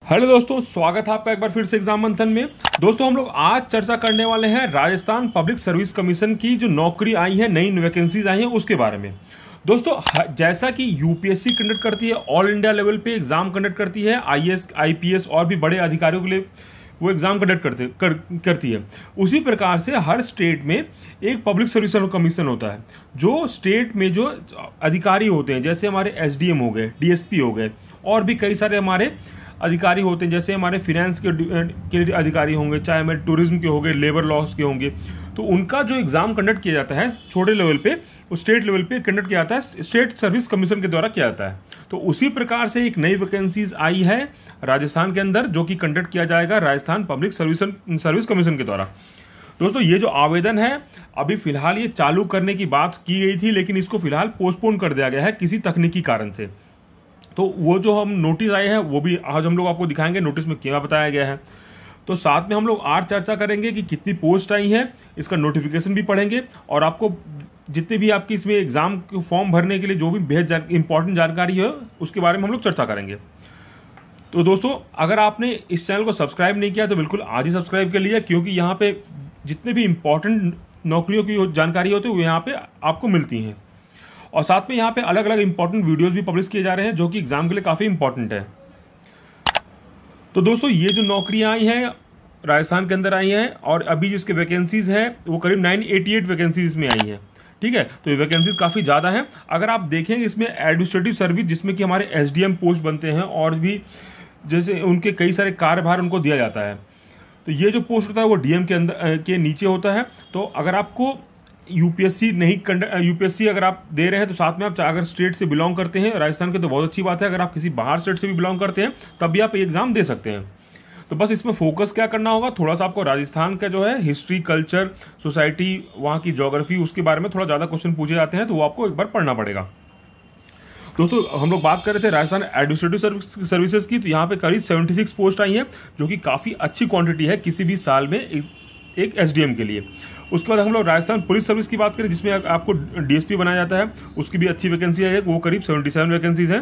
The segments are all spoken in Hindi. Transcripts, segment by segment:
हेलो दोस्तों, स्वागत है आपका एक बार फिर से एग्जाम मंथन में। दोस्तों हम लोग आज चर्चा करने वाले हैं राजस्थान पब्लिक सर्विस कमीशन की जो नौकरी आई है, नई वैकेंसीज आई हैं उसके बारे में। दोस्तों जैसा कि यूपीएससी कंडक्ट करती है, ऑल इंडिया लेवल पे एग्जाम कंडक्ट करती है, आईएएस आईपीएस और भी बड़े अधिकारियों के लिए वो एग्जाम कंडक्ट करती है, उसी प्रकार से हर स्टेट में एक पब्लिक सर्विस कमीशन होता है। जो स्टेट में जो अधिकारी होते हैं, जैसे हमारे एसडीएम हो गए, डीएसपी हो गए, और भी कई सारे हमारे अधिकारी होते हैं, जैसे हमारे फिनेंस के अधिकारी होंगे, चाहे हमारे टूरिज्म के होंगे, लेबर लॉस के होंगे, तो उनका जो एग्जाम कंडक्ट किया जाता है छोटे लेवल पे, वो स्टेट लेवल पे कंडक्ट किया जाता है, स्टेट सर्विस कमीशन के द्वारा किया जाता है। तो उसी प्रकार से एक नई वैकेंसीज आई है राजस्थान के अंदर, जो कि कंडक्ट किया जाएगा राजस्थान पब्लिक सर्विस कमीशन के द्वारा। दोस्तों ये जो आवेदन है, अभी फिलहाल ये चालू करने की बात की गई थी, लेकिन इसको फिलहाल पोस्टपोन कर दिया गया है किसी तकनीकी कारण से। तो वो जो हम नोटिस आए हैं वो भी आज हम लोग आपको दिखाएंगे, नोटिस में क्या बताया गया है। तो साथ में हम लोग आज चर्चा करेंगे कि कितनी पोस्ट आई है, इसका नोटिफिकेशन भी पढ़ेंगे, और आपको जितने भी आपकी इसमें एग्जाम फॉर्म भरने के लिए जो भी बेहद इंपॉर्टेंट जानकारी है उसके बारे में हम लोग चर्चा करेंगे। तो दोस्तों अगर आपने इस चैनल को सब्सक्राइब नहीं किया तो बिल्कुल आज ही सब्सक्राइब कर लिया, क्योंकि यहाँ पे जितने भी इंपॉर्टेंट नौकरियों की जानकारी होती है वो यहाँ पे आपको मिलती हैं, और साथ में यहाँ पे अलग अलग इंपॉर्टेंट वीडियोस भी पब्लिश किए जा रहे हैं जो कि एग्जाम के लिए काफ़ी इंपॉर्टेंट है। तो दोस्तों ये जो नौकरियां आई हैं राजस्थान के अंदर आई हैं, और अभी जिसके वैकेंसीज है वो करीब 988 वैकेंसीज में आई हैं। ठीक है, तो ये वैकेंसीज काफ़ी ज़्यादा हैं। अगर आप देखें इसमें एडमिनिस्ट्रेटिव सर्विस, जिसमें कि हमारे एसडीएम पोस्ट बनते हैं, और भी जैसे उनके कई सारे कार्यभार उनको दिया जाता है, तो ये जो पोस्ट होता है वो डीएम के अंदर के नीचे होता है। तो अगर आपको यूपीएससी अगर आप दे रहे हैं, तो साथ में आप अगर स्टेट से बिलोंग करते हैं राजस्थान के, तो बहुत अच्छी बात है। अगर आप किसी बाहर स्टेट से भी बिलोंग करते हैं तब भी आप एग्जाम दे सकते हैं। तो बस इसमें फोकस क्या करना होगा, थोड़ा सा आपको राजस्थान का जो है हिस्ट्री, कल्चर, सोसाइटी, वहाँ की ज्योग्राफी, उसके बारे में थोड़ा ज़्यादा क्वेश्चन पूछे जाते हैं, तो वो आपको एक बार पढ़ना पड़ेगा। दोस्तों हम लोग बात कर रहे थे राजस्थान एडमिनिस्ट्रेटिव सर्विसेज की, तो यहाँ पे करीब 76 पोस्ट आई हैं, जो कि काफ़ी अच्छी क्वांटिटी है किसी भी साल में एक एसडीएम के लिए। उसके बाद हम लोग राजस्थान पुलिस सर्विस की बात करें, जिसमें आपको डीएसपी बनाया जाता है, उसकी भी अच्छी वैकेंसी है, वो करीब 77 वैकेंसीज हैं।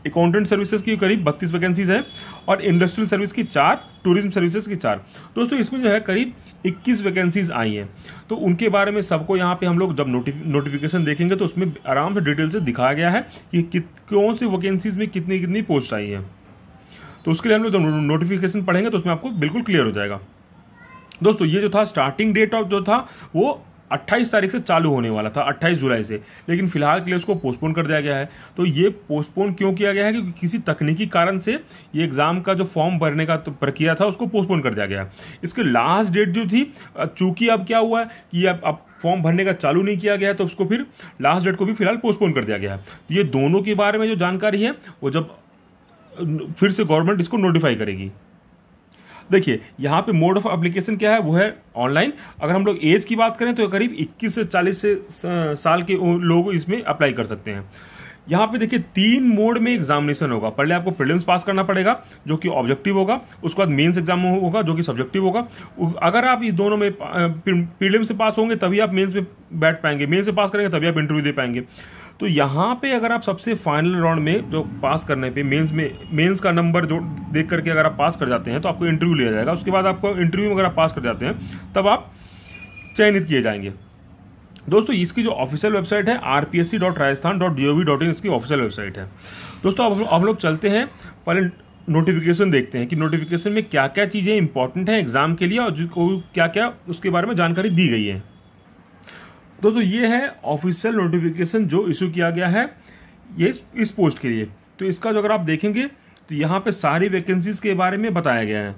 अकाउंटेंट सर्विसेज की करीब 32 वैकेंसीज हैं, और इंडस्ट्रियल सर्विस की 4, टूरिज्म सर्विसेज की 4। दोस्तों इसमें जो है करीब 21 वैकेंसीज आई हैं। तो उनके बारे में सबको यहाँ पे हम लोग जब नोटिफिकेशन देखेंगे तो उसमें आराम से डिटेल से दिखाया गया है कि कौन सी वैकेंसीज में कितनी कितनी पोस्ट आई हैं। तो उसके लिए हम लोग जब नोटिफिकेशन पढ़ेंगे तो उसमें आपको बिल्कुल क्लियर हो जाएगा। दोस्तों ये जो था स्टार्टिंग डेट ऑफ जो था वो 28 तारीख से चालू होने वाला था, 28 जुलाई से, लेकिन फिलहाल के लिए उसको पोस्टपोन कर दिया गया है। तो ये पोस्टपोन क्यों किया गया है, क्योंकि किसी तकनीकी कारण से ये एग्जाम का जो फॉर्म भरने का प्रक्रिया था उसको पोस्टपोन कर दिया गया। इसकी लास्ट डेट जो थी, चूंकि अब क्या हुआ है कि अब फॉर्म भरने का चालू नहीं किया गया है, तो उसको फिर लास्ट डेट को भी फिलहाल पोस्टपोन कर दिया गया है। ये दोनों के बारे में जो जानकारी है वो जब फिर से गवर्नमेंट इसको नोटिफाई करेगी। देखिए यहाँ पे मोड ऑफ एप्लीकेशन क्या है, वो है ऑनलाइन। अगर हम लोग एज की बात करें तो करीब 21 से 40 साल के लोग इसमें अप्लाई कर सकते हैं। यहाँ पे देखिए 3 मोड में एग्जामिनेशन होगा। पहले आपको प्रीलिम्स पास करना पड़ेगा जो कि ऑब्जेक्टिव होगा, उसके बाद मेंस एग्जाम होगा जो कि सब्जेक्टिव होगा। अगर आप इस दोनों में प्रीलिम्स से पास होंगे तभी आप मेंस में बैठ पाएंगे, मेंस से पास करेंगे तभी आप इंटरव्यू दे पाएंगे। तो यहाँ पे अगर आप सबसे फाइनल राउंड में जो पास करने पे मेंस का नंबर जो देख करके अगर आप पास कर जाते हैं तो आपको इंटरव्यू लिया जाएगा। उसके बाद आपको इंटरव्यू में अगर आप पास कर जाते हैं तब आप चयनित किए जाएंगे। दोस्तों इसकी जो ऑफिशियल वेबसाइट है rpsc.rajasthan.gov.in इसकी ऑफिशियल वेबसाइट है। दोस्तों अब हम लोग चलते हैं, पहले नोटिफिकेशन देखते हैं कि नोटिफिकेशन में क्या क्या चीज़ें इंपॉर्टेंट हैं एग्जाम के लिए, और क्या क्या उसके बारे में जानकारी दी गई है। दोस्तों ये है ऑफिशियल नोटिफिकेशन जो इशू किया गया है ये इस पोस्ट के लिए। तो इसका जो अगर आप देखेंगे तो यहाँ पे सारी वैकेंसीज के बारे में बताया गया है।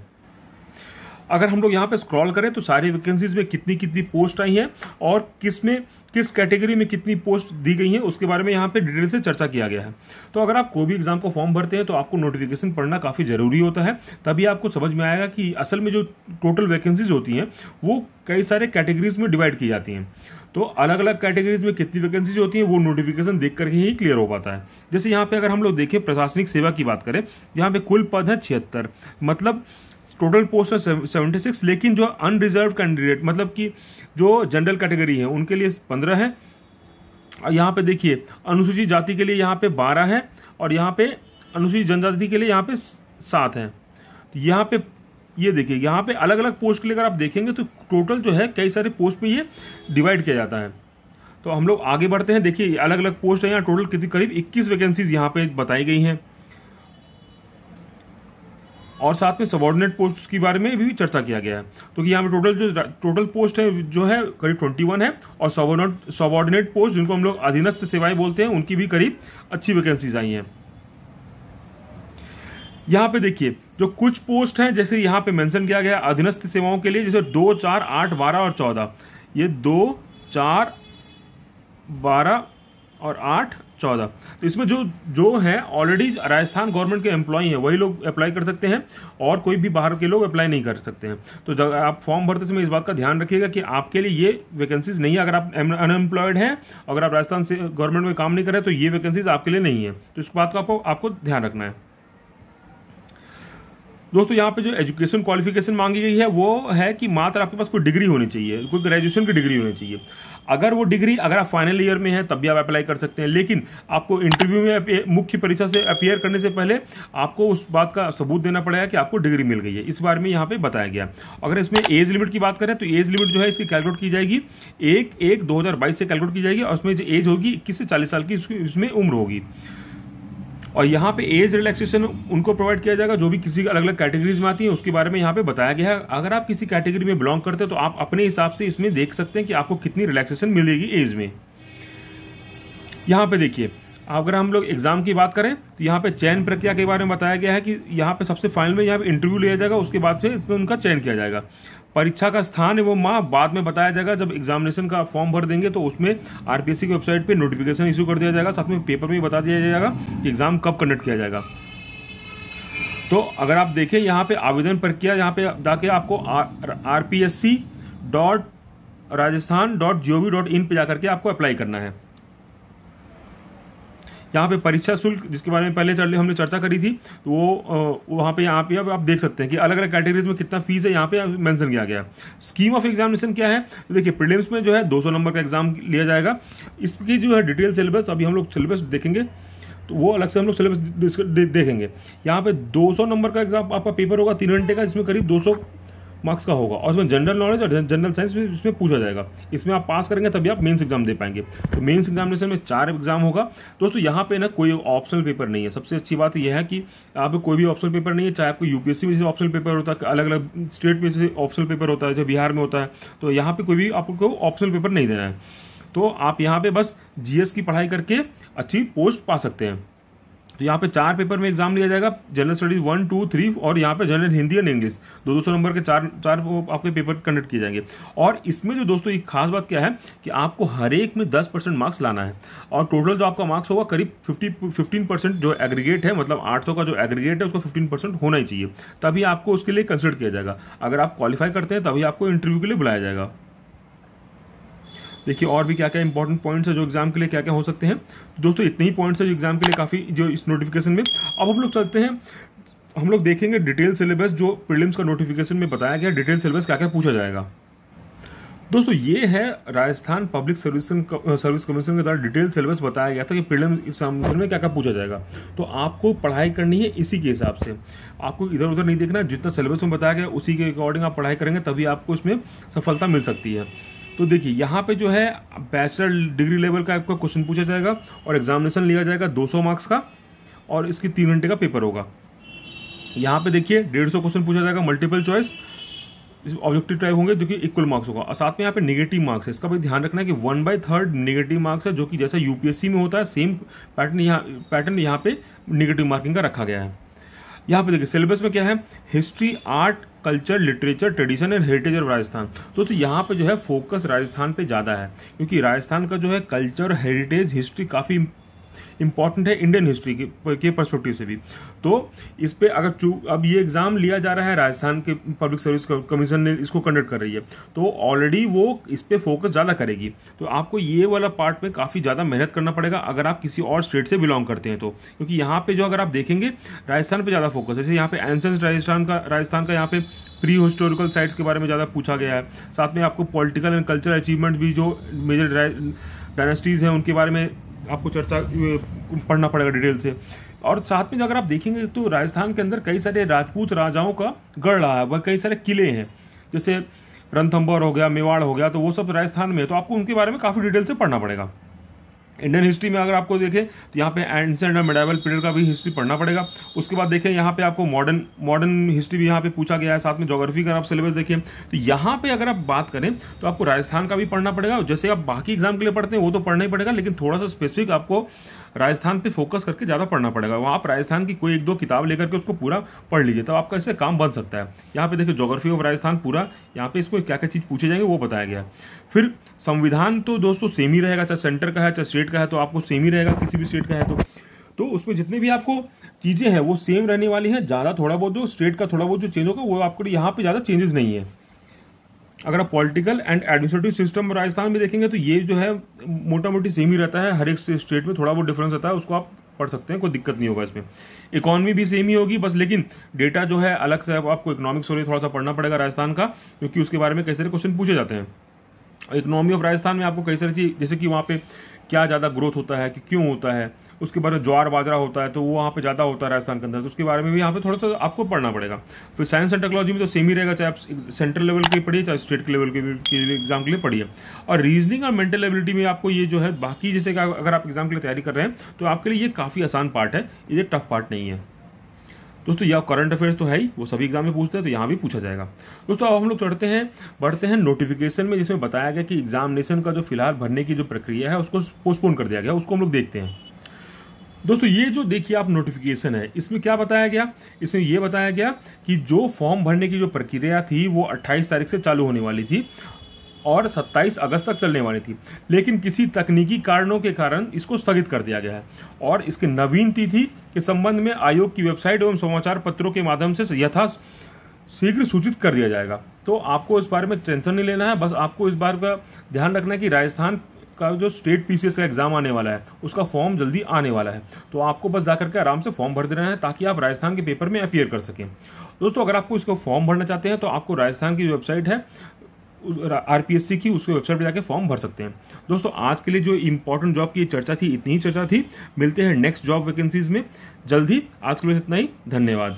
अगर हम लोग यहाँ पे स्क्रॉल करें तो सारी वैकेंसीज में कितनी कितनी पोस्ट आई हैं और किस कैटेगरी में कितनी पोस्ट दी गई हैं उसके बारे में यहाँ पे डिटेल से चर्चा किया गया है। तो अगर आप कोई भी एग्जाम को फॉर्म भरते हैं तो आपको नोटिफिकेशन पढ़ना काफ़ी ज़रूरी होता है, तभी आपको समझ में आएगा कि असल में जो टोटल वैकेंसीज होती हैं वो कई सारे कैटेगरीज में डिवाइड की जाती हैं। तो अलग अलग कैटेगरीज में कितनी वैकेंसीज होती हैं वो नोटिफिकेशन देख करके ही क्लियर हो पाता है। जैसे यहाँ पे अगर हम लोग देखें प्रशासनिक सेवा की बात करें, यहाँ पे कुल पद है 76, मतलब टोटल पोस्ट है 76, लेकिन जो अनरिजर्व कैंडिडेट मतलब कि जो जनरल कैटेगरी है उनके लिए 15 है। यहाँ पे देखिए अनुसूचित जाति के लिए यहाँ पे 12 है, और यहाँ पे अनुसूचित जनजाति के लिए यहाँ पे 7 हैं। तो यहाँ पे ये देखिए, यहाँ पे अलग अलग पोस्ट के लिए अगर आप देखेंगे तो टोटल जो है कई सारे पोस्ट में ये डिवाइड किया जाता है। तो हम लोग आगे बढ़ते हैं। देखिए अलग अलग पोस्ट है, यहाँ टोटल कितनी, करीब 21 वैकेंसीज यहाँ पे बताई गई हैं, और साथ में सबऑर्डिनेट पोस्ट के बारे में भी चर्चा किया गया है। तो यहाँ पे टोटल पोस्ट है जो है करीब 21 है, और सबऑर्डिनेट पोस्ट जिनको हम लोग अधीनस्थ सेवाएं बोलते हैं उनकी भी करीब अच्छी वैकेंसीज आई हैं। यहाँ पे देखिए जो कुछ पोस्ट हैं, जैसे यहाँ पे मेंशन किया गया अधीनस्थ सेवाओं के लिए, जैसे 2, 4, 8, 12 और 14, ये 2, 4, 12 और 8, 14, तो इसमें जो है ऑलरेडी राजस्थान गवर्नमेंट के एम्प्लॉय हैं वही लोग अप्लाई कर सकते हैं, और कोई भी बाहर के लोग अप्लाई नहीं कर सकते हैं। तो जब आप फॉर्म भरते समय इस बात का ध्यान रखिएगा कि आपके लिए ये वैकेंसीज नहीं है। अगर आप अनएम्प्लॉयड हैं, अगर आप राजस्थान से गवर्नमेंट में काम नहीं कर रहे, तो ये वैकेंसीज आपके लिए नहीं है। तो इस बात का आपको ध्यान रखना है। दोस्तों यहाँ पे जो एजुकेशन क्वालिफिकेशन मांगी गई है वो है कि मात्र आपके पास कोई डिग्री होनी चाहिए, कोई ग्रेजुएशन की डिग्री होनी चाहिए। अगर वो डिग्री, अगर आप फाइनल ईयर में हैं तब भी आप अप्लाई कर सकते हैं, लेकिन आपको इंटरव्यू में मुख्य परीक्षा से अपीयर करने से पहले आपको उस बात का सबूत देना पड़ेगा कि आपको डिग्री मिल गई है। इस बारे में यहाँ पे बताया गया। अगर इसमें एज लिमिट की बात करें तो एज लिमिट जो है इसकी कैलकुलेट की जाएगी 1/1/2022 से कैलकुलेट की जाएगी, और उसमें जो एज होगी 21 से 40 साल की इसमें उम्र होगी। और यहाँ पे एज रिलैक्सेशन उनको प्रोवाइड किया जाएगा जो भी किसी अलग अलग कैटेगरीज में आती है, उसके बारे में यहाँ पे बताया गया है। अगर आप किसी कैटेगरी में बिलोंग करते हैं तो आप अपने हिसाब से इसमें देख सकते हैं कि आपको कितनी रिलैक्सेशन मिलेगी एज में। यहाँ पे देखिए, अगर हम लोग एग्जाम की बात करें तो यहाँ पे चयन प्रक्रिया के बारे में बताया गया है कि यहाँ पे सबसे फाइनल में यहाँ पे इंटरव्यू लिया जाएगा, उसके बाद से इसमें उनका चयन किया जाएगा। परीक्षा का स्थान एवं माह बाद में बताया जाएगा। जब एग्जामिनेशन का फॉर्म भर देंगे तो उसमें आरपीएससी की वेबसाइट पे नोटिफिकेशन इशू कर दिया जाएगा, साथ में पेपर में बता दिया जाएगा कि एग्जाम कब कंडक्ट किया जाएगा। तो अगर आप देखें यहाँ पे आवेदन प्रक्रिया, यहाँ पे जाके आपको rpsc.rajasthan.gov.in पे जाकर के आपको अप्लाई करना है। यहाँ पे परीक्षा शुल्क जिसके बारे में पहले हमने चर्चा करी थी, तो वो वहाँ पे यहाँ पे अब आप देख सकते हैं कि अलग अलग कैटेगरीज में कितना फीस है, यहाँ पे मेंशन किया गया है। स्कीम ऑफ एग्जामिनेशन क्या है, तो देखिए प्रीलिम्स में जो है 200 नंबर का एग्जाम लिया जाएगा। इसकी जो है डिटेल सिलेबस, अभी हम लोग सिलेबस देखेंगे तो वो अलग से हम लोग सिलेबस देखेंगे। यहाँ पे 200 नंबर का एग्जाम आपका पेपर होगा 3 घंटे का, जिसमें करीब 200 मार्क्स का होगा, और इसमें जनरल नॉलेज और जनरल साइंस भी इसमें पूछा जाएगा। इसमें आप पास करेंगे तभी आप मेंस एग्जाम दे पाएंगे। तो मेंस एग्जामिनेशन में 4 एग्जाम होगा। दोस्तों यहाँ पे ना कोई ऑप्शनल पेपर नहीं है। सबसे अच्छी बात यह है कि यहाँ पे कोई भी ऑप्शनल पेपर नहीं है, चाहे आपको यूपीएससी में से ऑप्शनल पेपर होता है, अलग अलग स्टेट में से ऑप्शनल पेपर होता है, जो बिहार में होता है, तो यहाँ पे कोई भी आपको ऑप्शनल पेपर नहीं देना है। तो आप यहाँ पे बस जीएस की पढ़ाई करके अच्छी पोस्ट पा सकते हैं। तो यहाँ पे 4 पेपर में एग्जाम लिया जाएगा, जनरल स्टडीज 1, 2, 3, और यहाँ पे general Hindi and English 200 number के 4 आपके पेपर कंडक्ट किए जाएंगे। और इसमें जो दोस्तों एक खास बात क्या है कि आपको हर एक में 10% मार्क्स लाना है, और टोटल जो आपका मार्क्स होगा करीब 15% जो एग्रीगेट है, मतलब 800 का जो एग्रीगेट है उसको 15% होना ही चाहिए, तभी आपको उसके लिए कंसिडर किया जाएगा। अगर आप क्वालिफाई करते हैं तभी आपको इंटरव्यू के लिए बुलाया जाएगा। देखिए और भी क्या क्या इंपॉर्टेंट पॉइंट्स है जो एग्जाम के लिए क्या क्या हो सकते हैं। तो दोस्तों इतने ही पॉइंट्स है जो एग्जाम के लिए काफ़ी जो इस नोटिफिकेशन में। अब हम लोग चलते हैं, हम लोग देखेंगे डिटेल सिलेबस जो प्रीलिम्स का नोटिफिकेशन में बताया गया, डिटेल सिलेबस क्या क्या पूछा जाएगा। दोस्तों ये है राजस्थान पब्लिक सर्विस कमीशन के द्वारा डिटेल सिलेबस बताया गया था कि प्रीलिम्स एग्जामिनेशन में क्या क्या पूछा जाएगा। तो आपको पढ़ाई करनी है इसी के हिसाब से, आपको इधर उधर नहीं देखना, जितना सिलेबस में बताया गया उसी के अकॉर्डिंग आप पढ़ाई करेंगे तभी आपको इसमें सफलता मिल सकती है। तो देखिए यहाँ पे जो है बैचलर डिग्री लेवल का आपका क्वेश्चन पूछा जाएगा, और एग्जामिनेशन लिया जाएगा 200 मार्क्स का, और इसकी 3 घंटे का पेपर होगा। यहाँ पे देखिए 150 क्वेश्चन पूछा जाएगा मल्टीपल चॉइस, ऑब्जेक्टिव टाइप होंगे जो कि इक्वल मार्क्स होगा, और साथ में यहाँ पे नेगेटिव मार्क्स है। इसका भी ध्यान रखना है कि 1/3 नेगेटिव मार्क्स है, जो कि जैसा यूपीएससी में होता है सेम पैटर्न यहाँ पे नेगेटिव मार्किंग का रखा गया है। यहाँ पे देखिए सिलेबस में क्या है, history, art, culture, literature, tradition and heritage of Rajasthan. तो यहाँ पे जो है फोकस राजस्थान पे ज़्यादा है, क्योंकि राजस्थान का जो है कल्चर, हेरिटेज, हिस्ट्री काफ़ी इंपॉर्टेंट है इंडियन हिस्ट्री के पर्सपेक्टिव से भी। तो इस पे अगर अब ये एग्जाम लिया जा रहा है, राजस्थान के पब्लिक सर्विस कमीशन ने इसको कंडक्ट कर रही है, तो ऑलरेडी वो इस पे फोकस ज़्यादा करेगी। तो आपको ये वाला पार्ट में काफ़ी ज़्यादा मेहनत करना पड़ेगा अगर आप किसी और स्टेट से बिलोंग करते हैं तो, क्योंकि यहाँ पे जो अगर आप देखेंगे राजस्थान पर ज़्यादा फोकस है। जैसे यहाँ पे एंसेंट राजस्थान का यहाँ पे प्री हिस्टोरिकल साइट्स के बारे में ज़्यादा पूछा गया है। साथ में आपको पॉलिटिकल एंड कल्चरल अचीवमेंट भी जो मेजर डायनेस्टीज़ हैं उनके बारे में आपको चर्चा पढ़ना पड़ेगा डिटेल से। और साथ में अगर आप देखेंगे तो राजस्थान के अंदर कई सारे राजपूत राजाओं का गढ़ रहा है, वह कई सारे किले हैं, जैसे रणथंभौर हो गया, मेवाड़ हो गया, तो वो सब राजस्थान में है। तो आपको उनके बारे में काफ़ी डिटेल से पढ़ना पड़ेगा। इंडियन हिस्ट्री में अगर आपको देखें तो यहाँ पे एंशिएंट और मिडाइवल पीरियड का भी हिस्ट्री पढ़ना पड़ेगा। उसके बाद देखें यहाँ पे आपको मॉडर्न हिस्ट्री भी यहाँ पे पूछा गया है, साथ में ज्योग्राफी का आप सिलेबस देखें तो यहाँ पे अगर आप बात करें तो आपको राजस्थान का भी पढ़ना पड़ेगा। जैसे आप बाकी एग्जाम के लिए पढ़ते हैं वो तो पढ़ना ही पड़ेगा, लेकिन थोड़ा सा स्पेसिफिक आपको राजस्थान पे फोकस करके ज़्यादा पढ़ना पड़ेगा। वहाँ आप राजस्थान की कोई 1-2 किताब लेकर के उसको पूरा पढ़ लीजिए, तो आपका इससे काम बन सकता है। यहाँ पे देखिए ज्योग्राफी ऑफ राजस्थान पूरा, यहाँ पे इसमें क्या क्या चीज़ पूछे जाएंगे वो बताया गया है। फिर संविधान तो दोस्तों सेम ही रहेगा, चाहे सेंटर का है चाहे स्टेट का है, तो आपको सेम ही रहेगा किसी भी स्टेट का है तो उसमें जितने भी आपको चीज़ें हैं वो सेम रहने वाली हैं। ज़्यादा थोड़ा बहुत जो स्टेट का थोड़ा बहुत जो चेंज होगा वो आपको यहाँ पे ज़्यादा चेंजेस नहीं है। अगर आप political and administrative system Rajasthan में देखेंगे तो ये जो है मोटा मोटी सेम ही रहता है। हर एक स्टेट में थोड़ा बहुत डिफरेंस रहता है, उसको आप पढ़ सकते हैं, कोई दिक्कत नहीं होगा इसमें। इकोनॉमी भी सेम ही होगी बस, लेकिन डेटा जो है अलग से आपको इकोनॉमिक्स और थोड़ा सा पढ़ना पड़ेगा राजस्थान का, क्योंकि उसके बारे में कई सारे क्वेश्चन पूछे जाते हैं। इकोनॉमी ऑफ राजस्थान में आपको कई सारी चीज़, जैसे कि वहाँ पे क्या ज़्यादा ग्रोथ होता है, कि क्यों होता है, उसके बारे में ज्वार बाजरा होता है तो वो वहाँ पे ज़्यादा होता है राजस्थान के अंदर, तो उसके बारे में भी यहाँ पे थोड़ा सा आपको पढ़ना पड़ेगा। फिर साइंस एंड टेक्नोलॉजी में तो सेम ही रहेगा, चाहे आप सेंट्रल लेवल के पढ़िए चाहे स्टेट के लेवल के एग्जाम के लिए पढ़िए। और रीजनिंग और मेंटल एबिलिटी में आपको ये जो है बाकी, जैसे अगर आप एग्जाम के लिए तैयारी कर रहे हैं तो आपके लिए ये काफ़ी आसान पार्ट है, ये टफ पार्ट नहीं है दोस्तों। यह करंट अफेयर्स तो है ही, वो सभी एग्जाम में पूछते हैं तो यहाँ भी पूछा जाएगा दोस्तों। अब हम लोग बढ़ते हैं नोटिफिकेशन में, जिसमें बताया गया कि एग्जामिनेशन का जो फिलहाल भरने की जो प्रक्रिया है उसको पोस्टपोन कर दिया गया, उसको हम लोग देखते हैं दोस्तों। ये जो देखिए आप नोटिफिकेशन है, इसमें क्या बताया गया, इसमें यह बताया गया कि जो फॉर्म भरने की जो प्रक्रिया थी वो 28 तारीख से चालू होने वाली थी और 27 अगस्त तक चलने वाली थी, लेकिन किसी तकनीकी कारणों के कारण इसको स्थगित कर दिया गया है। और इसकी नवीन तिथि के संबंध में आयोग की वेबसाइट एवं समाचार पत्रों के माध्यम से शीघ्र सूचित कर दिया जाएगा। तो आपको इस बारे में टेंशन नहीं लेना है, बस आपको इस बार का ध्यान रखना है कि राजस्थान का जो स्टेट पीसीएस का एग्जाम आने वाला है उसका फॉर्म जल्दी आने वाला है, तो आपको बस जाकर के आराम से फॉर्म भर देना है ताकि आप राजस्थान के पेपर में अपीयर कर सकें। दोस्तों अगर आपको इसको फॉर्म भरना चाहते हैं तो आपको राजस्थान की वेबसाइट है आरपीएससी की, उसके वेबसाइट पर जाकर फॉर्म भर सकते हैं। दोस्तों आज के लिए जो इंपॉर्टेंट जॉब की चर्चा थी, इतनी ही चर्चा थी। मिलते हैं नेक्स्ट जॉब वैकेंसीज में जल्द ही। आज के लिए इतना ही, धन्यवाद।